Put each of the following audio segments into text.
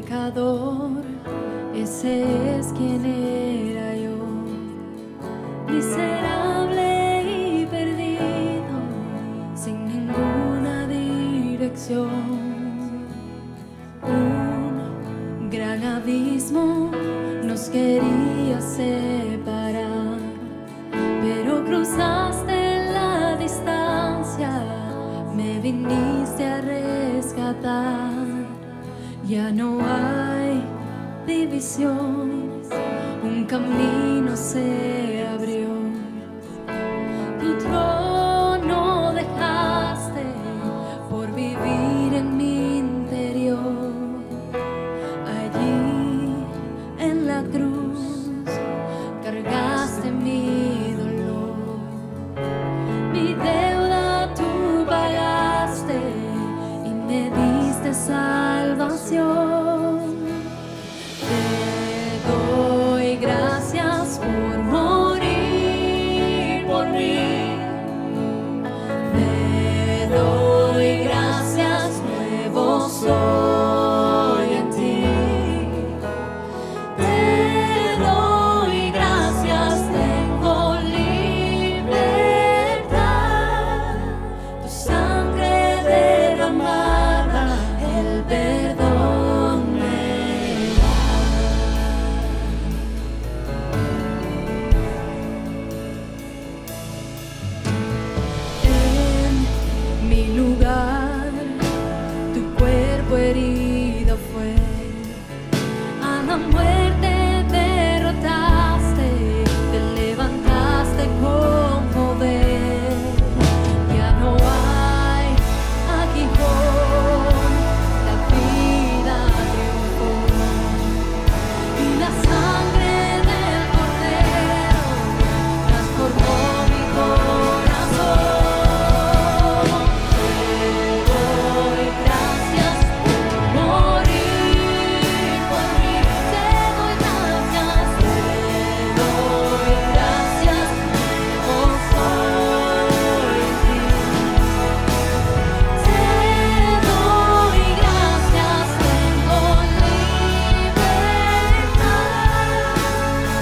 pecador, ese es quien era yo, miserable y perdido, sin ninguna dirección. Un gran abismo nos quería separar, pero cruzaste la distancia, me viniste a rescatar. Ya no hay divisiones, un camino se abrió. Tu trono dejaste por vivir en mi interior. Allí en la cruz cargaste mi dolor, mi deuda tú pagaste y me diste salvación. Te doy gracias por morir por mí. Te doy gracias, nuevo soy en ti. Te doy gracias, tengo libertad. Tu sangre derramada, el perdón me da. En mi lugar, tu cuerpo herido fue. A la muerte derrotaste, te levantaste con poder. Ya no hay aguijón, la vida triunfó. Y la sangre del Cordero transformó mi corazón. Te doy gracias por morir por mí. Te doy gracias, nuevo soy en ti. Te doy gracias, tengo libertad.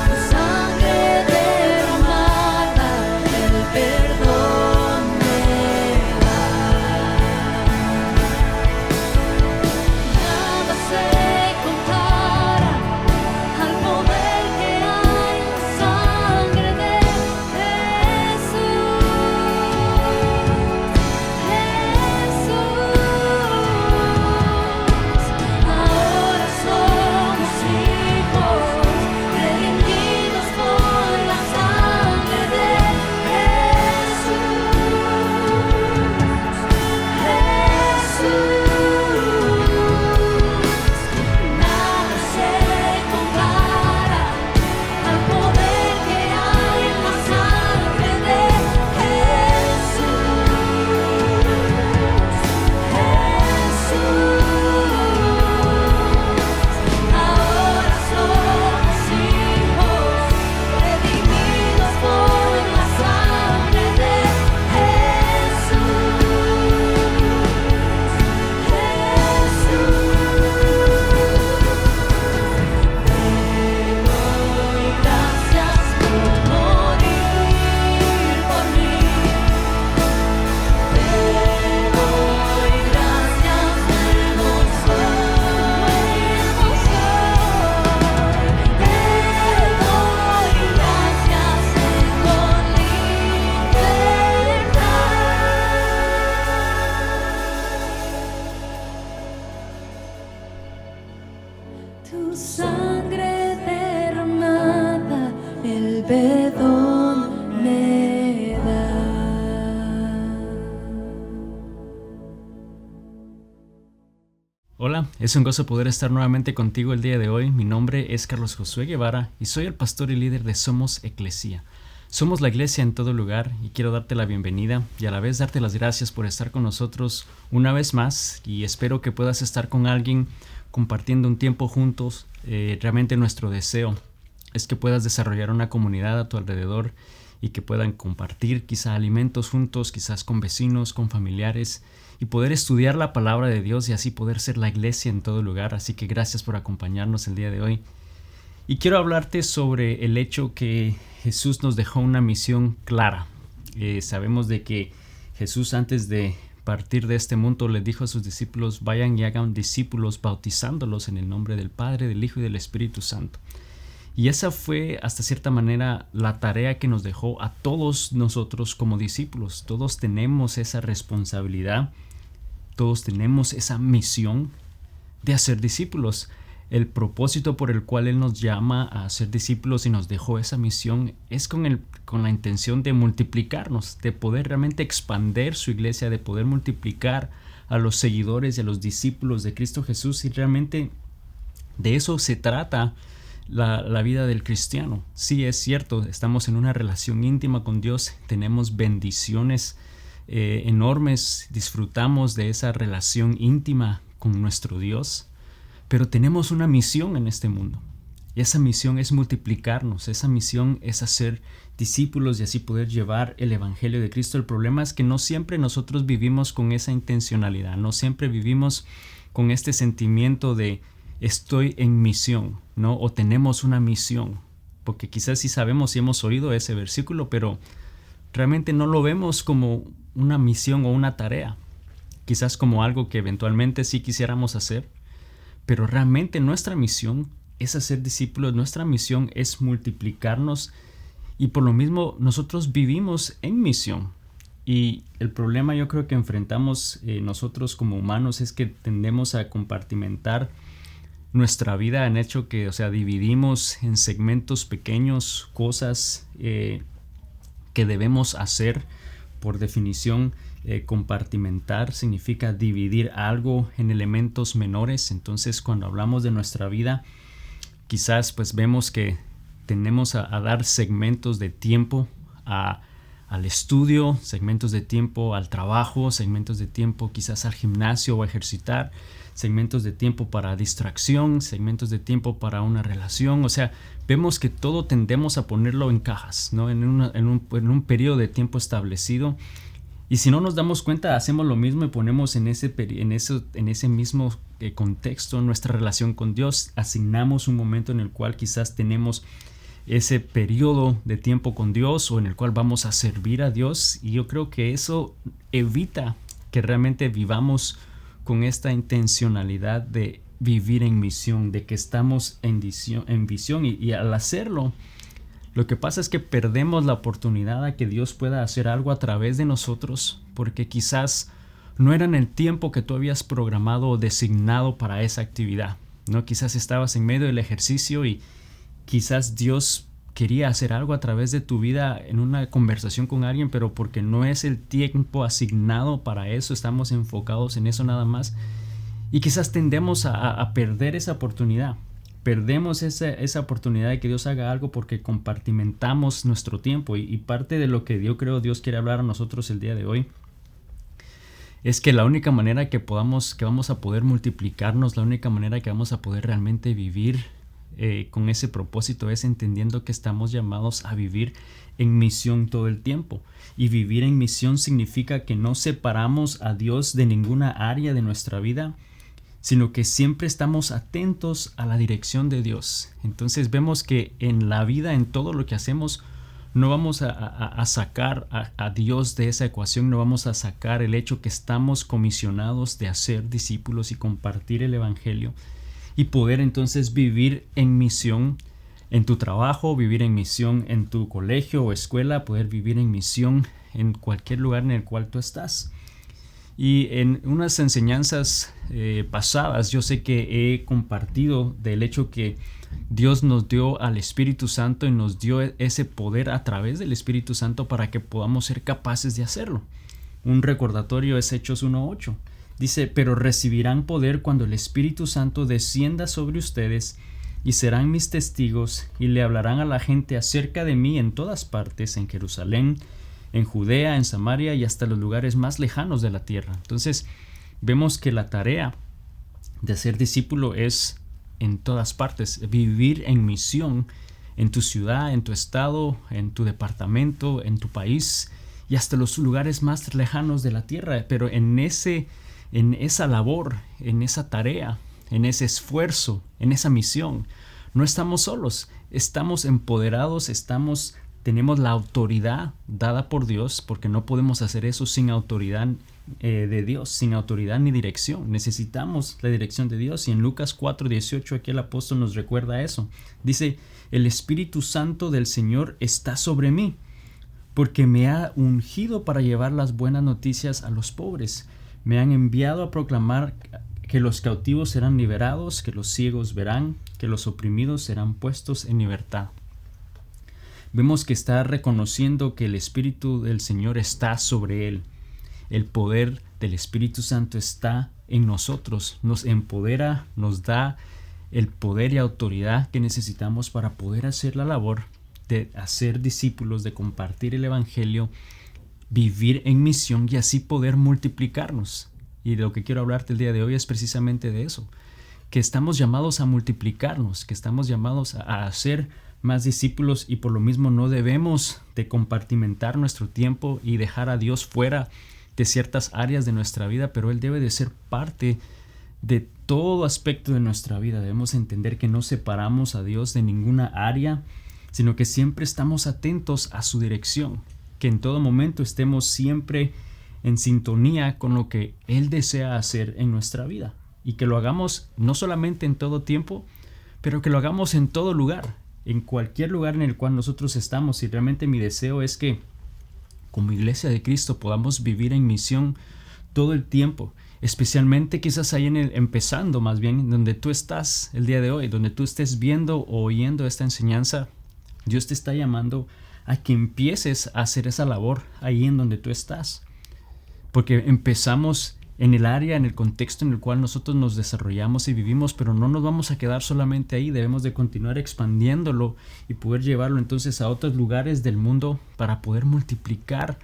Tu sangre derramada, el perdón me da. Nada se compara al poder que hay en la sangre de Jesús. Ahora somos hijos, redimidos por la sangre de Jesús. Nada se compara al poder que hay en la sangre de Jesús. Ahora somos hijos, redimidos por la sangre de Jesús. Gracias por morir por mí. Te doy gracias, nuevo soy. Te doy gracias, tengo libertad. Tu sangre derramada, el perdón me da. Hola, es un gozo poder estar nuevamente contigo el día de hoy. Mi nombre es Carlos Josué Guevara y soy el pastor y líder de Somos Eclesia. Somos la iglesia en todo lugar y quiero darte la bienvenida y a la vez darte las gracias por estar con nosotros una vez más y espero que puedas estar con alguien compartiendo un tiempo juntos. Realmente nuestro deseo es que puedas desarrollar una comunidad a tu alrededor y que puedan compartir quizá alimentos juntos, quizás con vecinos, con familiares y poder estudiar la palabra de Dios y así poder ser la iglesia en todo lugar. Así que gracias por acompañarnos el día de hoy. Y quiero hablarte sobre el hecho que Jesús nos dejó una misión clara. Sabemos de que Jesús, antes de partir de este mundo, le dijo a sus discípulos: vayan y hagan discípulos, bautizándolos en el nombre del Padre, del Hijo y del Espíritu Santo. Y esa fue, hasta cierta manera, la tarea que nos dejó a todos nosotros como discípulos. Todos tenemos esa responsabilidad, todos tenemos esa misión de hacer discípulos. El propósito por el cual Él nos llama a ser discípulos y nos dejó esa misión es con la intención de multiplicarnos, de poder realmente expandir su iglesia, de poder multiplicar a los seguidores y a los discípulos de Cristo Jesús. Y realmente de eso se trata la vida del cristiano. Sí, es cierto, estamos en una relación íntima con Dios, tenemos bendiciones enormes, disfrutamos de esa relación íntima con nuestro Dios, pero tenemos una misión en este mundo. Y esa misión es multiplicarnos, esa misión es hacer discípulos y así poder llevar el evangelio de Cristo. El problema es que no siempre nosotros vivimos con esa intencionalidad, no siempre vivimos con este sentimiento de estoy en misión, ¿no? O tenemos una misión, porque quizás sí sabemos y hemos oído ese versículo, pero realmente no lo vemos como una misión o una tarea, quizás como algo que eventualmente sí quisiéramos hacer, pero realmente nuestra misión es hacer discípulos, nuestra misión es multiplicarnos, y por lo mismo nosotros vivimos en misión. Y el problema yo creo que enfrentamos nosotros como humanos es que tendemos a compartimentar nuestra vida en hecho que, dividimos en segmentos pequeños cosas que debemos hacer. Por definición, compartimentar significa dividir algo en elementos menores. Entonces, cuando hablamos de nuestra vida, quizás pues vemos que tendemos a dar segmentos de tiempo al estudio, segmentos de tiempo al trabajo, segmentos de tiempo quizás al gimnasio o a ejercitar, segmentos de tiempo para distracción, segmentos de tiempo para una relación. Vemos que todo tendemos a ponerlo en cajas, ¿no? En un periodo de tiempo establecido. Y si no nos damos cuenta, hacemos lo mismo y ponemos en ese mismo contexto nuestra relación con Dios. Asignamos un momento en el cual quizás tenemos ese periodo de tiempo con Dios o en el cual vamos a servir a Dios. Y yo creo que eso evita que realmente vivamos con esta intencionalidad de vivir en misión, de que estamos en visión. Y al hacerlo, lo que pasa es que perdemos la oportunidad a que Dios pueda hacer algo a través de nosotros, porque quizás no era en el tiempo que tú habías programado o designado para esa actividad, ¿no? Quizás estabas en medio del ejercicio y quizás Dios quería hacer algo a través de tu vida en una conversación con alguien, pero porque no es el tiempo asignado para eso, estamos enfocados en eso nada más. Y quizás tendemos a perder esa oportunidad. Perdemos esa oportunidad de que Dios haga algo porque compartimentamos nuestro tiempo. Y parte de lo que yo creo Dios quiere hablar a nosotros el día de hoy es que la única manera que vamos a poder multiplicarnos, la única manera que vamos a poder realmente vivir con ese propósito es entendiendo que estamos llamados a vivir en misión todo el tiempo. Y vivir en misión significa que no separamos a Dios de ninguna área de nuestra vida, sino que siempre estamos atentos a la dirección de Dios. Entonces vemos que en la vida, en todo lo que hacemos, no vamos a sacar a Dios de esa ecuación, no vamos a sacar el hecho que estamos comisionados de hacer discípulos y compartir el evangelio y poder entonces vivir en misión en tu trabajo, vivir en misión en tu colegio o escuela, poder vivir en misión en cualquier lugar en el cual tú estás. Y en unas enseñanzas pasadas yo sé que he compartido del hecho que Dios nos dio al Espíritu Santo y nos dio ese poder a través del Espíritu Santo para que podamos ser capaces de hacerlo. Un recordatorio es Hechos 1:8. Dice: pero recibirán poder cuando el Espíritu Santo descienda sobre ustedes y serán mis testigos y le hablarán a la gente acerca de mí en todas partes, en Jerusalén, en Judea, en Samaria y hasta los lugares más lejanos de la tierra. Entonces vemos que la tarea de ser discípulo es en todas partes, vivir en misión en tu ciudad, en tu estado, en tu departamento, en tu país y hasta los lugares más lejanos de la tierra. Pero en esa labor, en esa tarea, en ese esfuerzo, en esa misión, no estamos solos, estamos empoderados, tenemos la autoridad dada por Dios, porque no podemos hacer eso sin autoridad de Dios, sin autoridad ni dirección. Necesitamos la dirección de Dios. Y en Lucas 4:18 aquí el apóstol nos recuerda eso. Dice: el Espíritu Santo del Señor está sobre mí, porque me ha ungido para llevar las buenas noticias a los pobres. Me han enviado a proclamar que los cautivos serán liberados, que los ciegos verán, que los oprimidos serán puestos en libertad. Vemos que está reconociendo que el Espíritu del Señor está sobre él. El poder del Espíritu Santo está en nosotros, nos empodera, nos da el poder y autoridad que necesitamos para poder hacer la labor de hacer discípulos, de compartir el Evangelio, vivir en misión y así poder multiplicarnos. Y lo que quiero hablarte el día de hoy es precisamente de eso, que estamos llamados a multiplicarnos, que estamos llamados a hacer más discípulos, y por lo mismo no debemos de compartimentar nuestro tiempo y dejar a Dios fuera de ciertas áreas de nuestra vida, pero Él debe de ser parte de todo aspecto de nuestra vida. Debemos entender que no separamos a Dios de ninguna área, sino que siempre estamos atentos a su dirección, que en todo momento estemos siempre en sintonía con lo que Él desea hacer en nuestra vida, y que lo hagamos no solamente en todo tiempo, pero que lo hagamos en todo lugar, en cualquier lugar en el cual nosotros estamos. Y realmente mi deseo es que como Iglesia de Cristo podamos vivir en misión todo el tiempo, especialmente quizás ahí empezando más bien donde tú estás el día de hoy, donde tú estés viendo o oyendo esta enseñanza. Dios te está llamando a que empieces a hacer esa labor ahí en donde tú estás, porque empezamos en el área, en el contexto en el cual nosotros nos desarrollamos y vivimos, pero no nos vamos a quedar solamente ahí. Debemos de continuar expandiéndolo y poder llevarlo entonces a otros lugares del mundo para poder multiplicar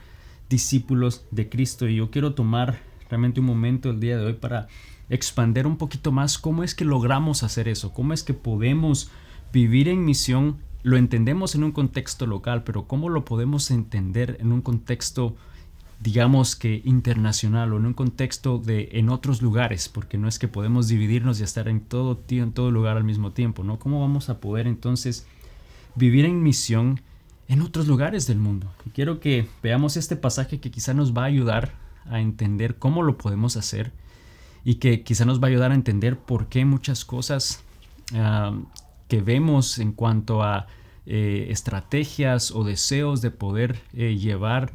discípulos de Cristo. Y yo quiero tomar realmente un momento el día de hoy para expandir un poquito más cómo es que logramos hacer eso, cómo es que podemos vivir en misión. Lo entendemos en un contexto local, pero cómo lo podemos entender en un contexto, digamos que internacional, o en un contexto en otros lugares, porque no es que podemos dividirnos y estar en todo lugar al mismo tiempo, ¿no? ¿Cómo vamos a poder entonces vivir en misión en otros lugares del mundo? Y quiero que veamos este pasaje que quizá nos va a ayudar a entender cómo lo podemos hacer, y que quizá nos va a ayudar a entender por qué muchas cosas que vemos en cuanto a estrategias o deseos de poder llevar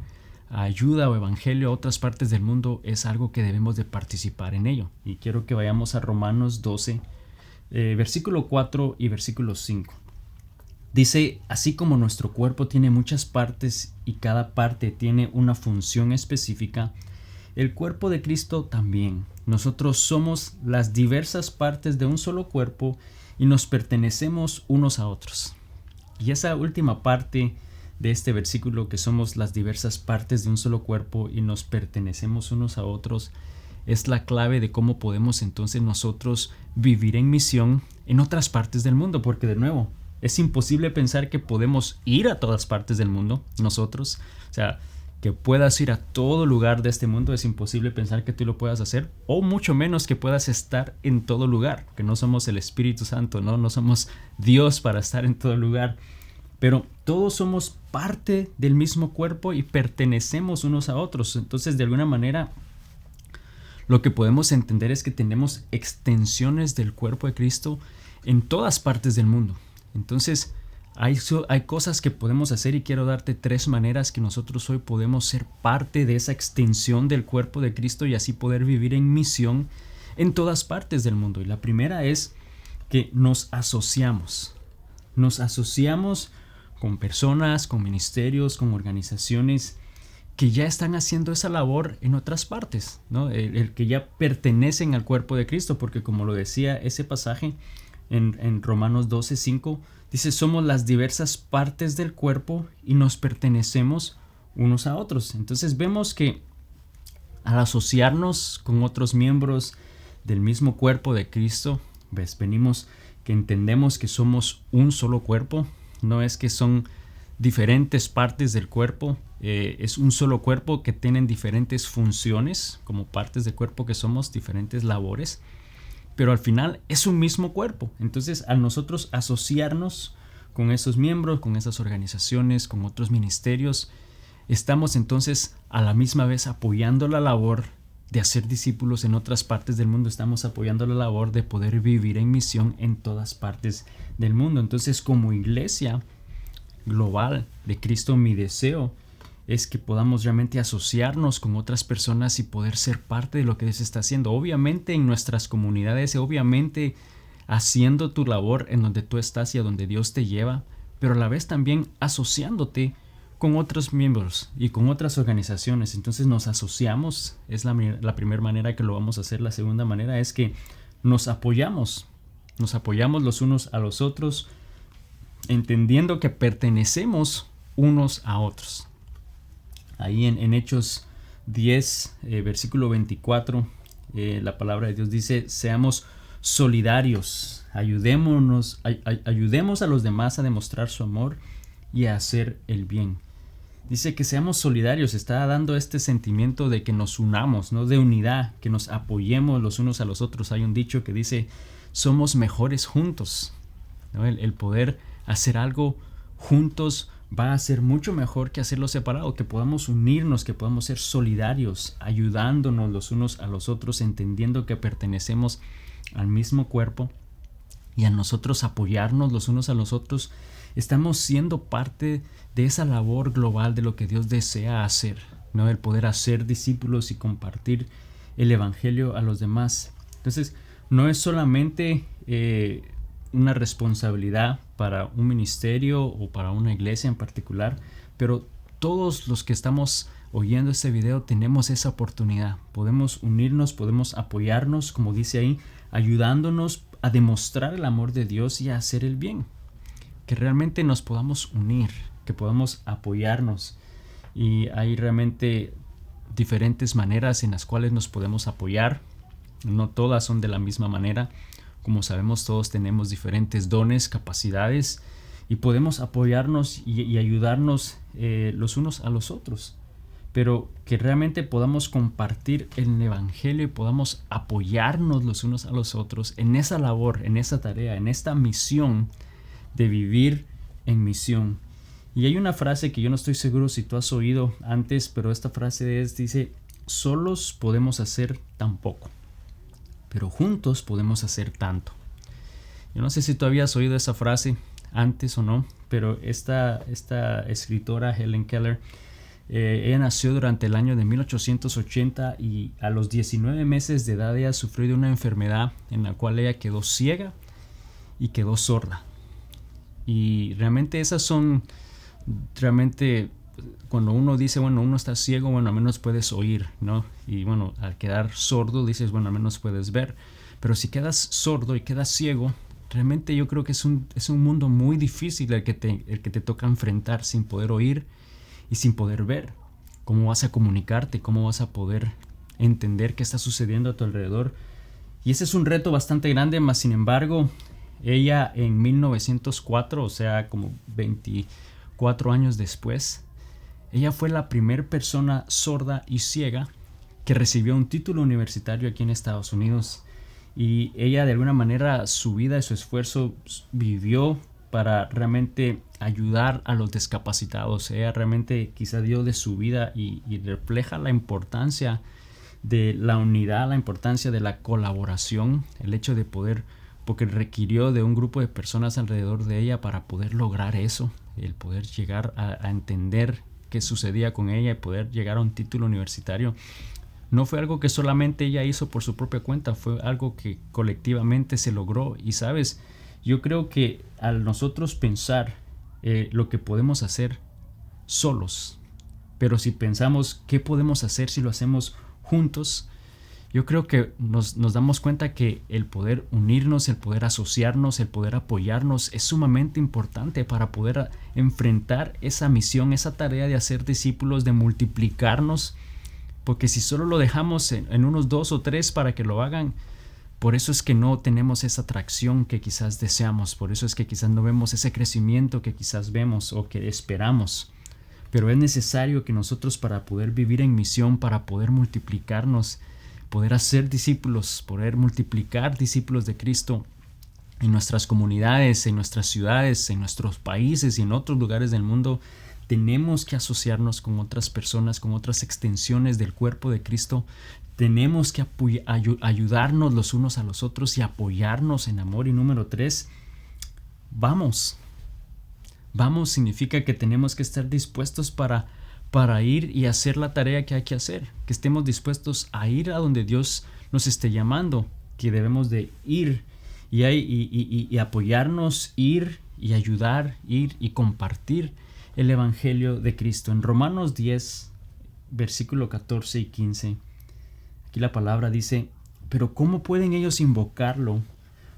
ayuda o evangelio a otras partes del mundo es algo que debemos de participar en ello. Y quiero que vayamos a Romanos 12, versículo 4 y versículo 5. Dice: así como nuestro cuerpo tiene muchas partes y cada parte tiene una función específica, el cuerpo de Cristo también. Nosotros somos las diversas partes de un solo cuerpo y nos pertenecemos unos a otros. Y esa última parte de este versículo, que somos las diversas partes de un solo cuerpo y nos pertenecemos unos a otros, es la clave de cómo podemos entonces nosotros vivir en misión en otras partes del mundo, porque de nuevo es imposible pensar que podemos ir a todas partes del mundo nosotros, o sea, que puedas ir a todo lugar de este mundo. Es imposible pensar que tú lo puedas hacer, o mucho menos que puedas estar en todo lugar, que no somos el Espíritu Santo, no somos Dios para estar en todo lugar. Pero todos somos parte del mismo cuerpo y pertenecemos unos a otros. Entonces, de alguna manera, lo que podemos entender es que tenemos extensiones del cuerpo de Cristo en todas partes del mundo. Entonces, hay cosas que podemos hacer, y quiero darte 3 maneras que nosotros hoy podemos ser parte de esa extensión del cuerpo de Cristo y así poder vivir en misión en todas partes del mundo. Y la primera es que nos asociamos. Nos asociamos con personas, con ministerios, con organizaciones que ya están haciendo esa labor en otras partes, ¿no? El que ya pertenecen al cuerpo de Cristo, porque como lo decía ese pasaje en Romanos 12:5, dice: somos las diversas partes del cuerpo y nos pertenecemos unos a otros. Entonces vemos que al asociarnos con otros miembros del mismo cuerpo de Cristo, venimos que entendemos que somos un solo cuerpo. No es que son diferentes partes del cuerpo. Es un solo cuerpo que tienen diferentes funciones como partes del cuerpo que somos, diferentes labores, pero al final es un mismo cuerpo. Entonces, al nosotros asociarnos con esos miembros, con esas organizaciones, con otros ministerios, estamos entonces a la misma vez apoyando la labor de hacer discípulos en otras partes del mundo. Estamos apoyando la labor de poder vivir en misión en todas partes del mundo. Entonces, como iglesia global de Cristo, mi deseo es que podamos realmente asociarnos con otras personas y poder ser parte de lo que Dios está haciendo. Obviamente en nuestras comunidades, obviamente haciendo tu labor en donde tú estás y a donde Dios te lleva, pero a la vez también asociándote con otros miembros y con otras organizaciones. Entonces nos asociamos, es la primera manera que lo vamos a hacer. La segunda manera es que nos apoyamos los unos a los otros, entendiendo que pertenecemos unos a otros. Ahí en Hechos 10, versículo 24, la palabra de Dios dice: seamos solidarios, ayudemos a los demás a demostrar su amor y a hacer el bien. Dice que seamos solidarios, está dando este sentimiento de que nos unamos, ¿no? De unidad, que nos apoyemos los unos a los otros. Hay un dicho que dice: somos mejores juntos, ¿no? El poder hacer algo juntos va a ser mucho mejor que hacerlo separado, que podamos unirnos, que podamos ser solidarios, ayudándonos los unos a los otros, entendiendo que pertenecemos al mismo cuerpo, y a nosotros apoyarnos los unos a los otros, estamos siendo parte de esa labor global de lo que Dios desea hacer, ¿no? El poder hacer discípulos y compartir el evangelio a los demás. Entonces, no es solamente una responsabilidad para un ministerio o para una iglesia en particular, pero todos los que estamos oyendo este video tenemos esa oportunidad. Podemos unirnos, podemos apoyarnos, como dice ahí, ayudándonos a demostrar el amor de Dios y a hacer el bien. Que realmente nos podamos unir, que podamos apoyarnos. Y hay realmente diferentes maneras en las cuales nos podemos apoyar. No todas son de la misma manera. Como sabemos, todos tenemos diferentes dones, capacidades, y podemos apoyarnos y ayudarnos los unos a los otros. Pero que realmente podamos compartir el evangelio y podamos apoyarnos los unos a los otros en esa labor, en esa tarea, en esta misión de vivir en misión. Y hay una frase que yo no estoy seguro si tú has oído antes, pero esta frase dice: solos podemos hacer tan poco, pero juntos podemos hacer tanto. Yo no sé si tú habías oído esa frase antes o no, pero esta escritora Helen Keller, ella nació durante el año de 1880 y a los 19 meses de edad ella sufrió de una enfermedad en la cual ella quedó ciega y quedó sorda. Y realmente esas son, cuando uno dice, bueno, uno está ciego, bueno, al menos puedes oír, ¿no? Y bueno, al quedar sordo dices, bueno, al menos puedes ver. Pero si quedas sordo y quedas ciego, realmente yo creo que es un mundo muy difícil el que te toca enfrentar sin poder oír y sin poder ver. ¿Cómo vas a comunicarte? ¿Cómo vas a poder entender qué está sucediendo a tu alrededor? Y ese es un reto bastante grande, mas sin embargo, ella en 1904, o sea, como 24 años después, ella fue la primera persona sorda y ciega que recibió un título universitario aquí en Estados Unidos. Y ella, de alguna manera, su vida y su esfuerzo vivió para realmente ayudar a los discapacitados. Ella realmente quizá dio de su vida y refleja la importancia de la unidad, la importancia de la colaboración, el hecho de poder, porque requirió de un grupo de personas alrededor de ella para poder lograr eso, el poder llegar a entender qué sucedía con ella y poder llegar a un título universitario. No fue algo que solamente ella hizo por su propia cuenta, fue algo que colectivamente se logró. Y sabes, yo creo que al nosotros pensar lo que podemos hacer solos, pero si pensamos qué podemos hacer si lo hacemos juntos, yo creo que nos damos cuenta que el poder unirnos, el poder asociarnos, el poder apoyarnos es sumamente importante para poder enfrentar esa misión, esa tarea de hacer discípulos, de multiplicarnos. Porque si solo lo dejamos en unos 2 o 3 para que lo hagan, Por eso es que no tenemos esa atracción que quizás deseamos, por eso es que quizás no vemos ese crecimiento que quizás vemos o que esperamos. Pero es necesario que nosotros, para poder vivir en misión, para poder multiplicarnos, poder hacer discípulos, poder multiplicar discípulos de Cristo en nuestras comunidades, en nuestras ciudades, en nuestros países y en otros lugares del mundo, tenemos que asociarnos con otras personas, con otras extensiones del cuerpo de Cristo. Tenemos que ayudarnos los unos a los otros y apoyarnos en amor. Y número 3, vamos. Vamos significa que tenemos que estar dispuestos para ir y hacer la tarea que hay que hacer. Que estemos dispuestos a ir a donde Dios nos esté llamando. Que debemos de ir y apoyarnos, ir y ayudar, ir y compartir el Evangelio de Cristo. En Romanos 10, versículo 14 y 15, aquí la palabra dice: pero ¿cómo pueden ellos invocarlo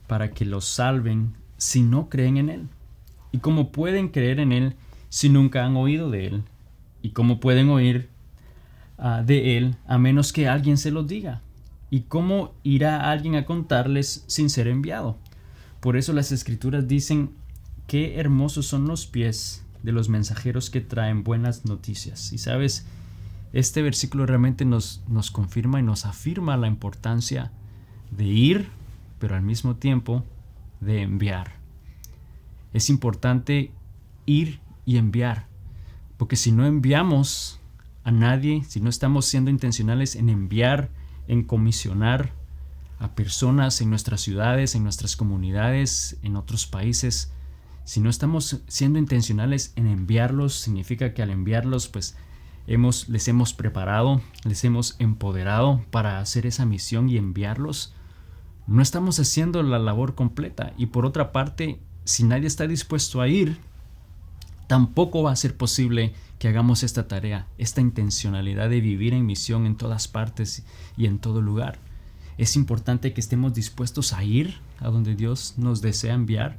para que los salven si no creen en Él? ¿Y cómo pueden creer en Él si nunca han oído de Él? ¿Y cómo pueden oír de Él a menos que alguien se los diga? ¿Y cómo irá alguien a contarles sin ser enviado? Por eso las Escrituras dicen: qué hermosos son los pies de los mensajeros que traen buenas noticias. Y sabes, este versículo realmente nos confirma y nos afirma la importancia de ir, pero al mismo tiempo de enviar. Es importante ir y enviar, porque si no enviamos a nadie, si no estamos siendo intencionales en enviar, en comisionar a personas en nuestras ciudades, en nuestras comunidades, en otros países, si no estamos siendo intencionales en enviarlos, significa que al enviarlos pues les hemos preparado, les hemos empoderado para hacer esa misión y enviarlos. No estamos haciendo la labor completa. Y por otra parte, si nadie está dispuesto a ir, tampoco va a ser posible que hagamos esta tarea, esta intencionalidad de vivir en misión en todas partes y en todo lugar. Es importante que estemos dispuestos a ir a donde Dios nos desea enviar,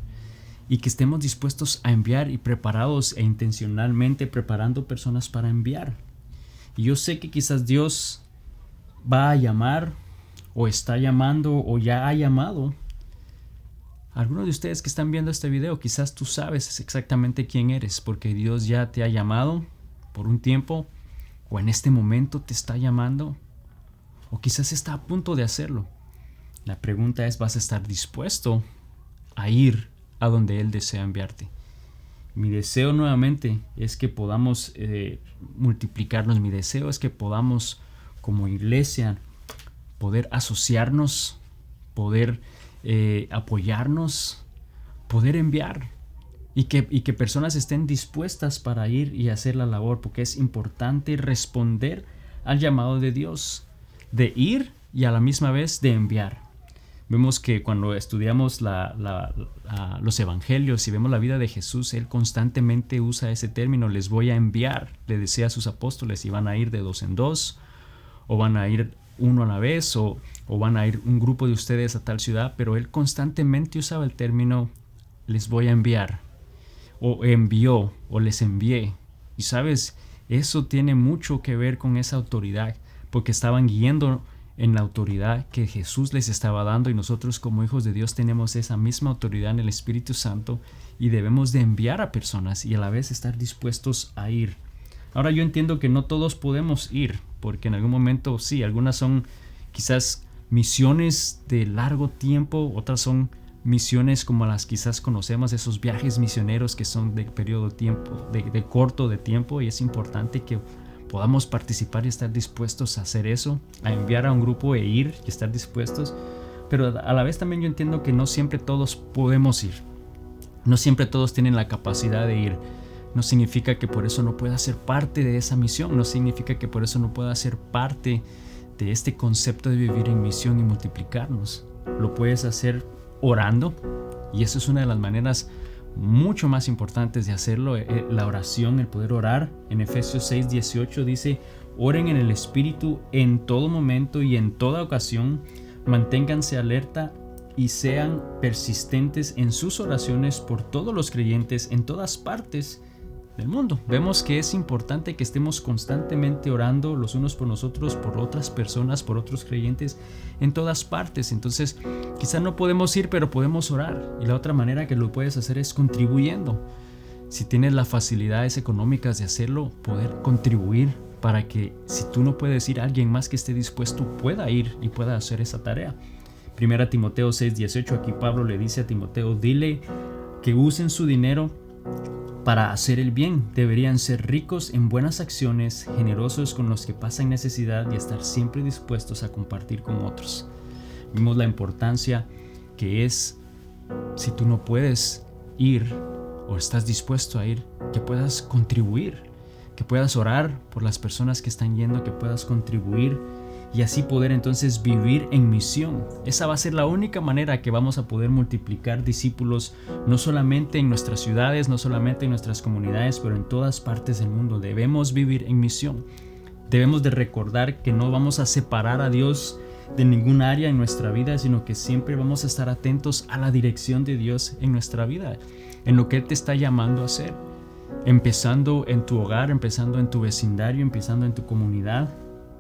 y que estemos dispuestos a enviar y preparados e intencionalmente preparando personas para enviar. Y yo sé que quizás Dios va a llamar, o está llamando, o ya ha llamado a algunos de ustedes que están viendo este video. Quizás tú sabes exactamente quién eres, porque Dios ya te ha llamado por un tiempo, o en este momento te está llamando, o quizás está a punto de hacerlo. La pregunta es: ¿vas a estar dispuesto a ir a donde Él desea enviarte? Mi deseo nuevamente es que podamos multiplicarnos. Mi deseo es que podamos, como iglesia, poder asociarnos, poder apoyarnos, poder enviar, y que personas estén dispuestas para ir y hacer la labor, porque es importante responder al llamado de Dios, de ir y a la misma vez de enviar. Vemos que cuando estudiamos los evangelios y vemos la vida de Jesús, Él constantemente usa ese término: les voy a enviar. Le decía a sus apóstoles, y van a ir de 2 en 2, o van a ir uno a la vez, o van a ir un grupo de ustedes a tal ciudad, pero Él constantemente usaba el término les voy a enviar, o envió, o les envié. Y sabes, eso tiene mucho que ver con esa autoridad, porque estaban guiando en la autoridad que Jesús les estaba dando, y nosotros como hijos de Dios tenemos esa misma autoridad en el Espíritu Santo, y debemos de enviar a personas y a la vez estar dispuestos a ir. Ahora, yo entiendo que no todos podemos ir, porque en algún momento sí, algunas son quizás misiones de largo tiempo, otras son misiones como las quizás conocemos, esos viajes misioneros que son de periodo de tiempo, de corto de tiempo, y es importante que podamos participar y estar dispuestos a hacer eso, a enviar a un grupo e ir y estar dispuestos. Pero a la vez también yo entiendo que no siempre todos podemos ir, no siempre todos tienen la capacidad de ir. No significa que por eso no pueda ser parte de esa misión, no significa que por eso no pueda ser parte de este concepto de vivir en misión y multiplicarnos. Lo puedes hacer orando, y eso es una de las maneras mucho más importantes de hacerlo, la oración, el poder orar. En Efesios 6:18 dice: oren en el Espíritu en todo momento y en toda ocasión, manténganse alerta y sean persistentes en sus oraciones por todos los creyentes en todas partes. del mundo. Vemos que es importante que estemos constantemente orando los unos por nosotros, por otras personas, por otros creyentes en todas partes. Entonces, quizás no podemos ir, pero podemos orar. Y la otra manera que lo puedes hacer es contribuyendo. Si tienes las facilidades económicas de hacerlo, poder contribuir para que si tú no puedes ir, alguien más que esté dispuesto pueda ir y pueda hacer esa tarea. 1 Timoteo 6:18, aquí Pablo le dice a Timoteo, dile que usen su dinero para hacer el bien. Deberían ser ricos en buenas acciones, generosos con los que pasan necesidad y estar siempre dispuestos a compartir con otros. Vimos la importancia que es, si tú no puedes ir o estás dispuesto a ir, que puedas contribuir, que puedas orar por las personas que están yendo, que puedas contribuir y así poder entonces vivir en misión. Esa va a ser la única manera que vamos a poder multiplicar discípulos, no solamente en nuestras ciudades, no solamente en nuestras comunidades, pero en todas partes del mundo. Debemos vivir en misión. Debemos de recordar que no vamos a separar a Dios de ningún área en nuestra vida, sino que siempre vamos a estar atentos a la dirección de Dios en nuestra vida, en lo que Él te está llamando a hacer, empezando en tu hogar, empezando en tu vecindario, empezando en tu comunidad,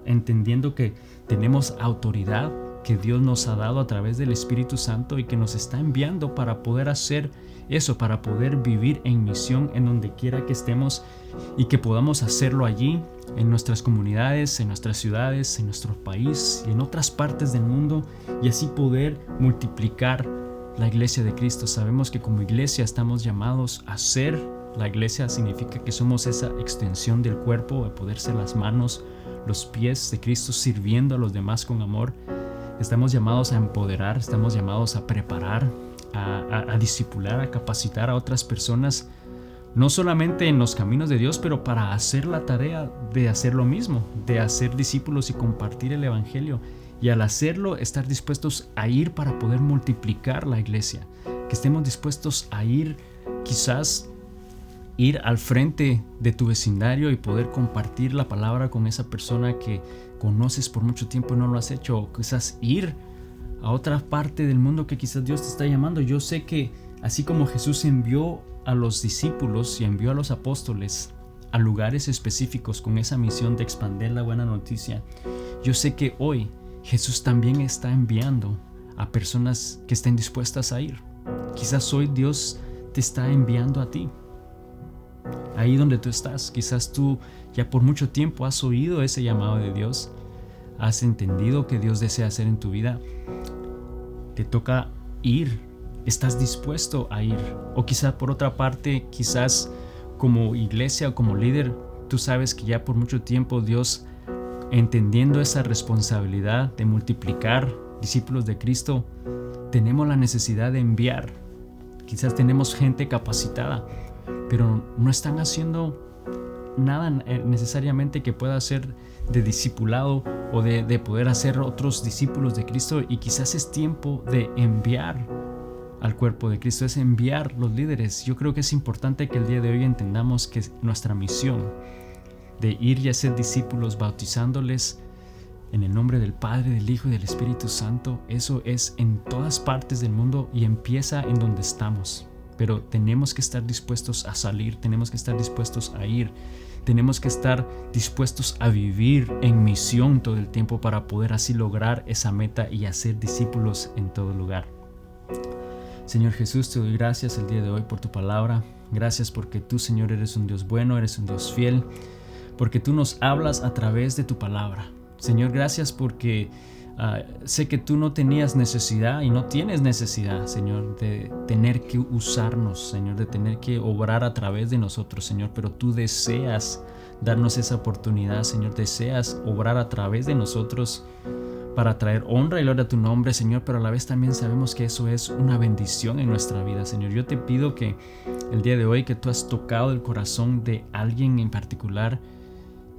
entendiendo que tenemos autoridad que Dios nos ha dado a través del Espíritu Santo y que nos está enviando para poder hacer eso, para poder vivir en misión en donde quiera que estemos y que podamos hacerlo allí, en nuestras comunidades, en nuestras ciudades, en nuestro país y en otras partes del mundo, y así poder multiplicar la iglesia de Cristo. Sabemos que como iglesia estamos llamados a ser. La iglesia significa que somos esa extensión del cuerpo, de poder ser las manos, los pies de Cristo sirviendo a los demás con amor. Estamos llamados a empoderar, estamos llamados a preparar, a discipular, a capacitar a otras personas, no solamente en los caminos de Dios, pero para hacer la tarea de hacer lo mismo, de hacer discípulos y compartir el evangelio. Y al hacerlo, estar dispuestos a ir para poder multiplicar la iglesia. Que estemos dispuestos a ir, quizás ir al frente de tu vecindario y poder compartir la palabra con esa persona que conoces por mucho tiempo y no lo has hecho. O quizás ir a otra parte del mundo que quizás Dios te está llamando. Yo sé que así como Jesús envió a los discípulos y envió a los apóstoles a lugares específicos con esa misión de expandir la buena noticia, yo sé que hoy Jesús también está enviando a personas que estén dispuestas a ir. Quizás hoy Dios te está enviando a ti. Ahí donde tú estás, quizás tú ya por mucho tiempo has oído ese llamado de Dios, has entendido que Dios desea hacer en tu vida. Te toca ir, estás dispuesto a ir. O quizás por otra parte, quizás como iglesia o como líder, tú sabes que ya por mucho tiempo Dios, entendiendo esa responsabilidad de multiplicar discípulos de Cristo, tenemos la necesidad de enviar. Quizás tenemos gente capacitada, pero no están haciendo nada necesariamente que pueda ser de discipulado o de poder hacer otros discípulos de Cristo, y quizás es tiempo de enviar al cuerpo de Cristo, es enviar los líderes. Yo creo que es importante que el día de hoy entendamos que nuestra misión de ir y hacer discípulos bautizándoles en el nombre del Padre, del Hijo y del Espíritu Santo, eso es en todas partes del mundo y empieza en donde estamos. Pero tenemos que estar dispuestos a salir, tenemos que estar dispuestos a ir, tenemos que estar dispuestos a vivir en misión todo el tiempo para poder así lograr esa meta y hacer discípulos en todo lugar. Señor Jesús, te doy gracias el día de hoy por tu palabra. Gracias porque tú, Señor, eres un Dios bueno, eres un Dios fiel, porque tú nos hablas a través de tu palabra. Señor, gracias porque sé que tú no tenías necesidad y no tienes necesidad, Señor, de tener que usarnos, Señor, de tener que obrar a través de nosotros, Señor, pero tú deseas darnos esa oportunidad, Señor, deseas obrar a través de nosotros para traer honra y gloria a tu nombre, Señor, pero a la vez también sabemos que eso es una bendición en nuestra vida, Señor. Yo te pido que el día de hoy, que tú has tocado el corazón de alguien en particular,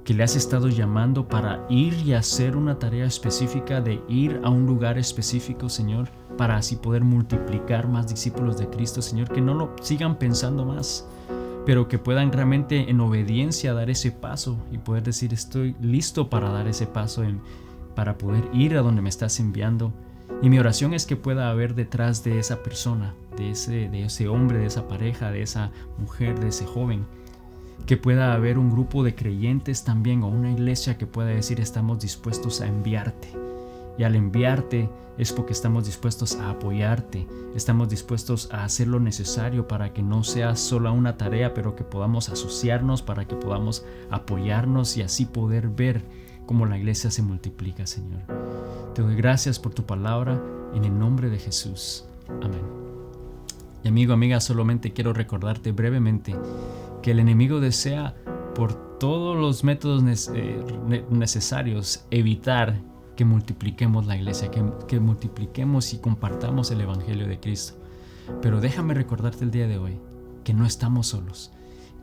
que le has estado llamando para ir y hacer una tarea específica, de ir a un lugar específico, Señor, para así poder multiplicar más discípulos de Cristo, Señor, que no lo sigan pensando más, pero que puedan realmente en obediencia dar ese paso y poder decir: estoy listo para dar ese paso, para poder ir a donde me estás enviando. Y mi oración es que pueda haber detrás de esa persona, de ese hombre, de esa pareja, de esa mujer, de ese joven, que pueda haber un grupo de creyentes también o una iglesia que pueda decir estamos dispuestos a enviarte. Y al enviarte es porque estamos dispuestos a apoyarte, estamos dispuestos a hacer lo necesario para que no sea solo una tarea, pero que podamos asociarnos, para que podamos apoyarnos y así poder ver cómo la iglesia se multiplica, Señor. Te doy gracias por tu palabra en el nombre de Jesús. Amén. Y amigo, amiga, solamente quiero recordarte brevemente que el enemigo desea por todos los métodos necesarios evitar que multipliquemos la iglesia, que multipliquemos y compartamos el Evangelio de Cristo. Pero déjame recordarte el día de hoy que no estamos solos,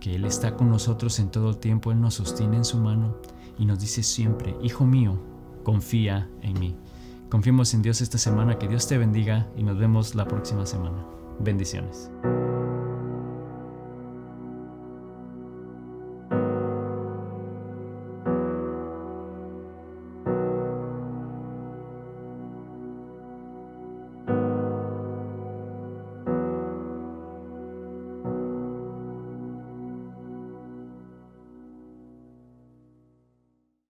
que Él está con nosotros en todo el tiempo. Él nos sostiene en su mano y nos dice siempre: hijo mío, confía en mí. Confiemos en Dios esta semana. Que Dios te bendiga y nos vemos la próxima semana. Bendiciones.